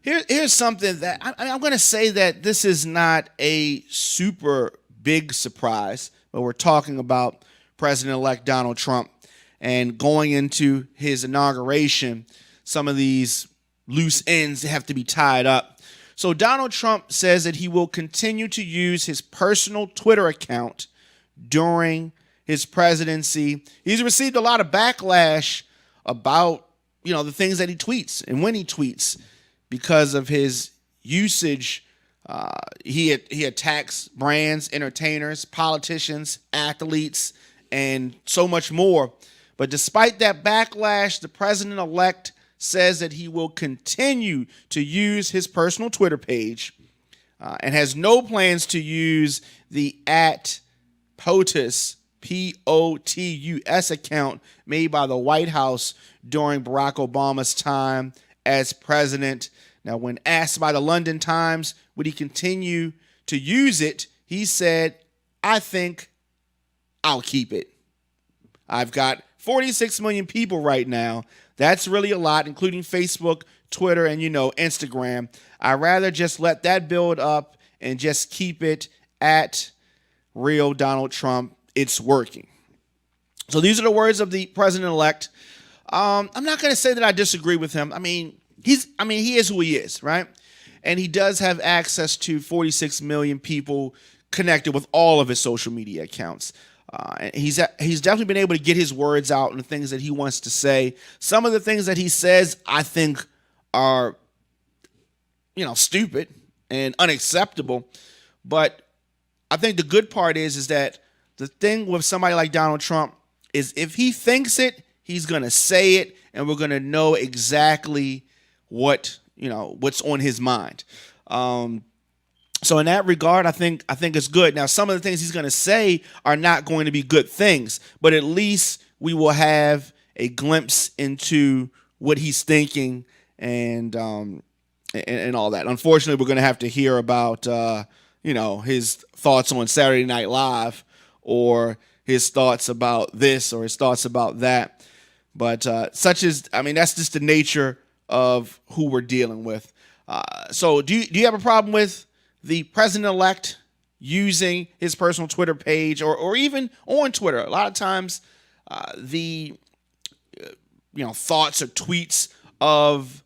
Here's something that I'm going to say that this is not a super big surprise, but we're talking about President-elect Donald Trump and going into his inauguration. Some of these loose ends have to be tied up. So Donald Trump says that he will continue to use his personal Twitter account during his presidency. He's received a lot of backlash about, the things that he tweets and when he tweets because of his usage. He attacks brands, entertainers, politicians, athletes, and so much more. But despite that backlash, the president-elect says that he will continue to use his personal Twitter page and has no plans to use the @POTUS, POTUS account made by the White House during Barack Obama's time as president. Now, when asked by the London Times, would he continue to use it, he said, "I think I'll keep it. I've got 46 million people right now. That's really a lot, including Facebook, Twitter, and, Instagram. I'd rather just let that build up and just keep it at real Donald Trump. It's working." So these are the words of the president-elect. I'm not going to say that I disagree with him. He is who he is, right? And he does have access to 46 million people connected with all of his social media accounts. He's definitely been able to get his words out and the things that he wants to say. Some of the things that he says, I think, are, stupid and unacceptable. But I think the good part is that the thing with somebody like Donald Trump is if he thinks it, he's going to say it, and we're going to know exactly what's on his mind. So in that regard, I think it's good. Now, some of the things he's going to say are not going to be good things, but at least we will have a glimpse into what he's thinking and all that. Unfortunately, we're going to have to hear about his thoughts on Saturday Night Live, or his thoughts about this, or his thoughts about that. But that's just the nature of who we're dealing with. So do you have a problem with the president-elect using his personal Twitter page or even on Twitter? A lot of times the thoughts or tweets of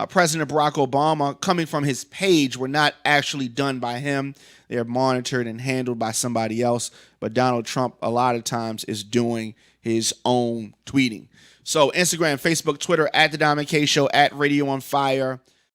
President Barack Obama coming from his page were not actually done by him. They're monitored and handled by somebody else. But Donald Trump, a lot of times, is doing his own tweeting. So Instagram, Facebook, Twitter, @The Diamond K Show, @Radio on Fire.